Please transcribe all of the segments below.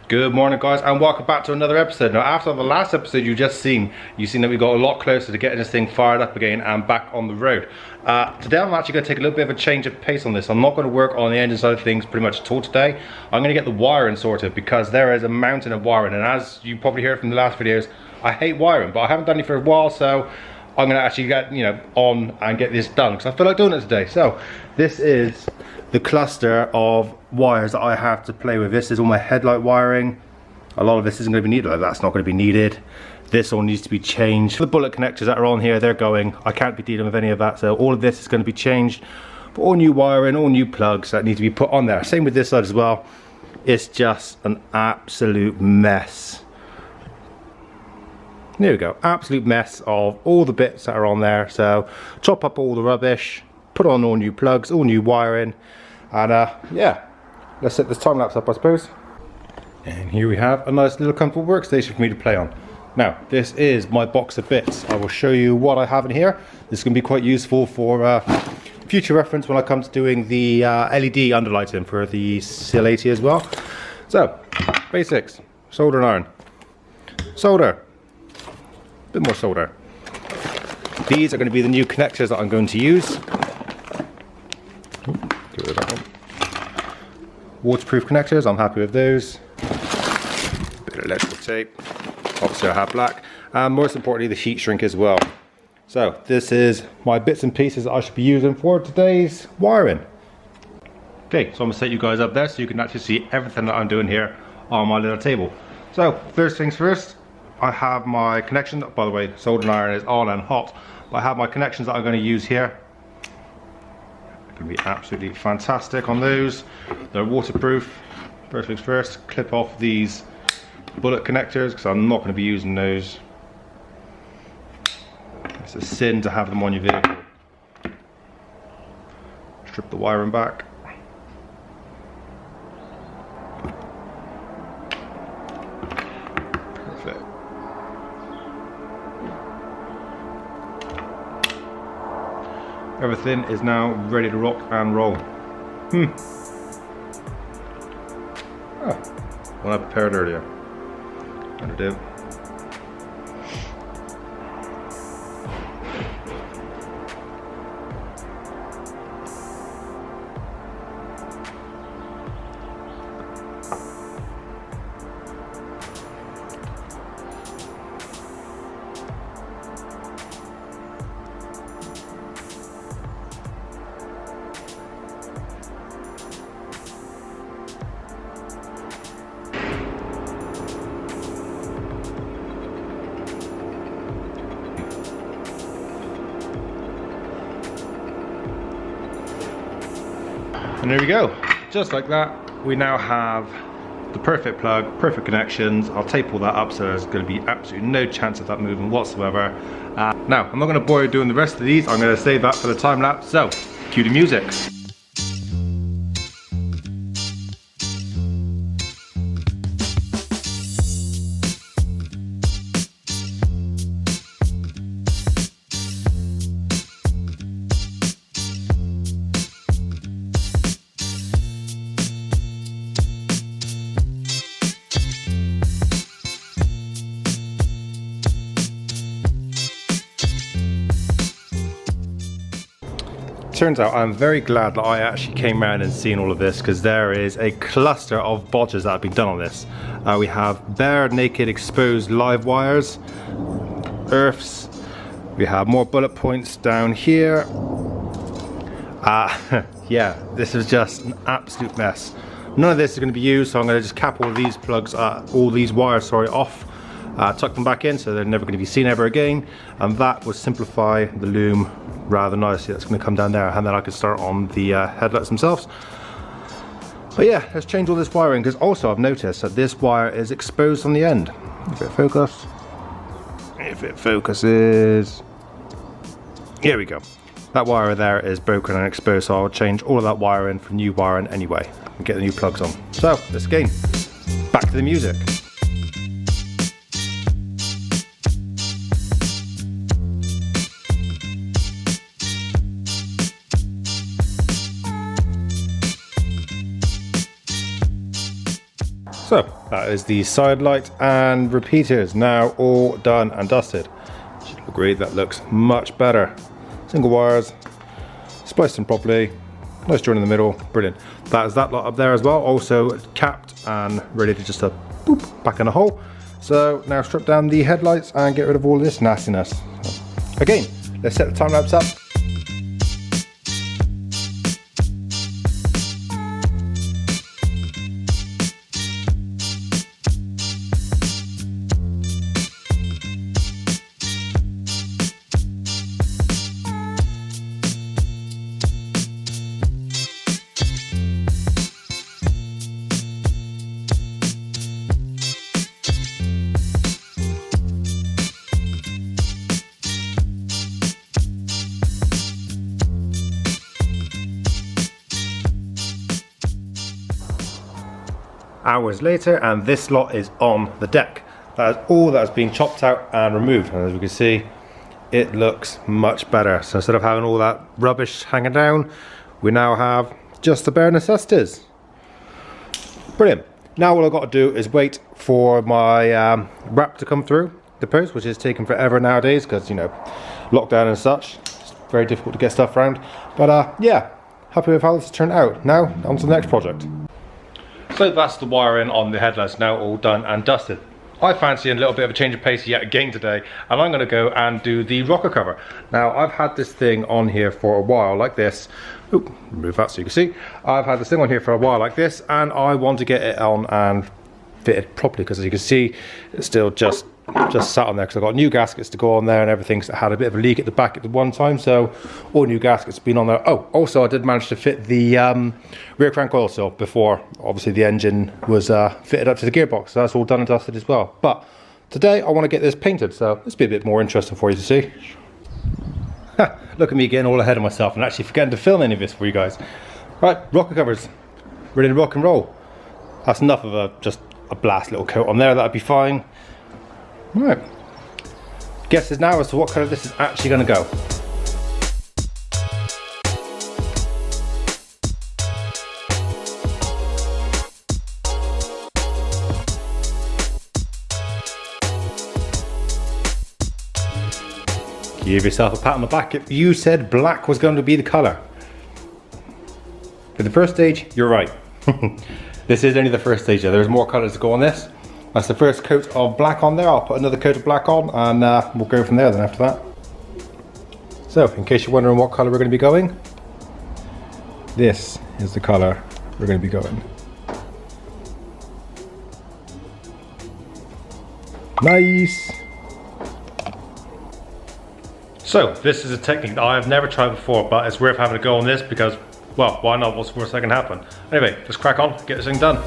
Good morning, guys, and welcome back to another episode. Now, after the last episode you've seen that we got a lot closer to getting this thing fired up again and back on the road. Today I'm actually going to take a little bit of a change of pace on this. I'm not going to work on the engine side of things pretty much at all today. I'm going to get the wiring sorted because there is a mountain of wiring, and as you probably heard from the last videos, I hate wiring, but I haven't done it for a while, so I'm going to actually get on and get this done because I feel like doing it today. So this is the cluster of wires that I have to play with. This is all my headlight wiring. A lot of this isn't going to be needed, like that's not going to be needed. This all needs to be changed. The bullet connectors that are on here, they're going. I can't be dealing with any of that, so all of this is going to be changed. But all new wiring, all new plugs that need to be put on there. Same with this side as well. It's just an absolute mess. There we go, absolute mess of all the bits that are on there. So chop up all the rubbish, put on all new plugs, all new wiring, and yeah, let's set this time lapse up, I suppose. And here we have a nice little comfortable workstation for me to play on. Now, this is my box of bits. I will show you what I have in here. This is going to be quite useful for future reference when I come to doing the LED underlighting for the sileighty as well. So, basics: solder and iron, solder, a bit more solder. These are going to be the new connectors that I'm going to use. Get rid of that one. Waterproof connectors, I'm happy with those. Bit of electrical tape. Obviously I have black. And most importantly, the heat shrink as well. So this is my bits and pieces that I should be using for today's wiring. Okay, so I'm going to set you guys up there so you can actually see everything that I'm doing here on my little table. So first things first, I have my connection. By the way, soldering iron is on and hot. But I have my connections that I'm going to use here. Going to be absolutely fantastic on those. They're waterproof. First things first, clip off these bullet connectors because I'm not going to be using those. It's a sin to have them on your vehicle. Strip the wiring back. Perfect. Everything is now ready to rock and roll. One I prepared earlier. That'll do. And there we go, just like that, we now have the perfect plug, perfect connections. I'll tape all that up so there's going to be absolutely no chance of that moving whatsoever. Now, I'm not going to bore you doing the rest of these, I'm going to save that for the time lapse, so cue the music. Turns out I'm very glad that I actually came around and seen all of this because there is a cluster of bodges that have been done on this. We have bare, naked, exposed live wires, earths, we have more bullet points down here. Yeah, this is just an absolute mess. None of this is going to be used, so I'm going to just cap all these plugs, all these wires, off. Tuck them back in so they're never going to be seen ever again, and that will simplify the loom rather nicely. That's going to come down there, and then I can start on the headlights themselves. But yeah, let's change all this wiring because also I've noticed that this wire is exposed on the end. If it focuses, here we go. That wire there is broken and exposed, so I'll change all of that wiring for new wiring anyway and get the new plugs on. So let's go. Back to the music. So that is the side light and repeaters now all done and dusted. Should agree that looks much better. Single wires, spliced them properly, nice joint in the middle, brilliant. That is that lot up there as well, also capped and ready to just boop back in the hole. So now strip down the headlights and get rid of all this nastiness. Again, let's set the time lapse up. Hours later, and this lot is on the deck. That is all that has been chopped out and removed, and as we can see, it looks much better. So instead of having all that rubbish hanging down, we now have just the bare necessities. Brilliant. Now all I've got to do is wait for my wrap to come through the post, which is taking forever nowadays because, you know, lockdown and such. It's very difficult to get stuff around. But yeah, happy with how this has turned out. Now on to the next project. So that's the wiring on the headlights now all done and dusted. I fancy a little bit of a change of pace yet again today, and I'm going to go and do the rocker cover. Now I've had this thing on here for a while like this. Ooh, remove that so you can see. I've had this thing on here for a while like this, and I want to get it on and fitted properly because as you can see, it's still just sat on there because I've got new gaskets to go on there and everything. So it had a bit of a leak at the back at the one time, so all new gaskets have been on there. Oh, also I did manage to fit the rear crank oil seal before obviously the engine was fitted up to the gearbox, so that's all done and dusted as well. But today I want to get this painted, so this will be a bit more interesting for you to see. Look at me getting all ahead of myself and actually forgetting to film any of this for you guys. Right, rocker covers, ready to rock and roll. That's enough of just a blast little coat on there, that'd be fine. Right, guesses now as to what colour this is actually going to go. Give yourself a pat on the back if you said black was going to be the colour. For the first stage, you're right. This is only the first stage though, there's more colours to go on this. That's the first coat of black on there. I'll put another coat of black on and we'll go from there then after that. So, in case you're wondering what colour we're going to be going, this is the colour we're going to be going. Nice! So, this is a technique that I have never tried before, but it's worth having a go on this because, well, why not? What's the worst that can happen? Anyway, let's crack on, get this thing done.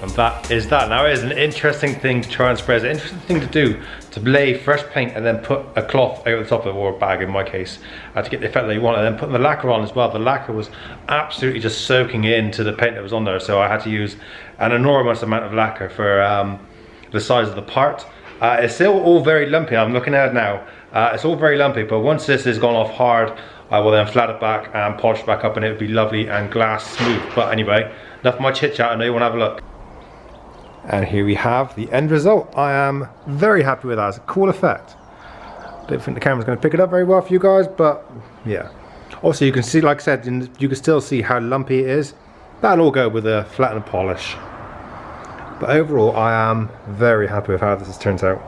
And that is that. Now it is an interesting thing to try and spray. It's an interesting thing to do, to lay fresh paint and then put a cloth over the top of it, or a bag in my case, to get the effect that you want, and then putting the lacquer on as well. The lacquer was absolutely just soaking into the paint that was on there, so I had to use an enormous amount of lacquer for the size of the part. It's still all very lumpy. I'm looking at it now. It's all very lumpy, but once this has gone off hard, I will then flat it back and polish it back up and it will be lovely and glass smooth. But anyway, enough of my chit chat. I know you want to have a look. And here we have the end result. I am very happy with that. It's a cool effect. Don't think the camera's going to pick it up very well for you guys, but yeah. Also, you can see, like I said, you can still see how lumpy it is. That'll all go with a flat and polish. But overall, I am very happy with how this has turned out.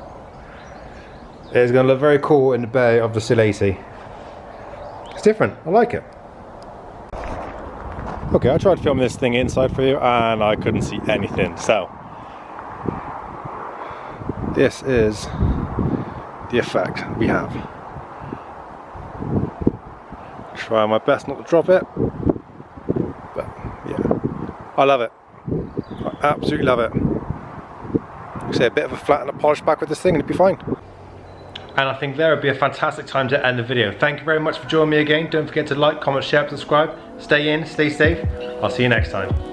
It's going to look very cool in the bay of the sileighty. It's different. I like it. Okay, I tried filming this thing inside for you and I couldn't see anything. So this is the effect we have. Try my best not to drop it, but yeah, I love it. I absolutely love it. Say a bit of a flat and a polish back with this thing and it'd be fine. And I think there would be a fantastic time to end the video. Thank you very much for joining me again. Don't forget to like, comment, share, subscribe. Stay in, stay safe. I'll see you next time.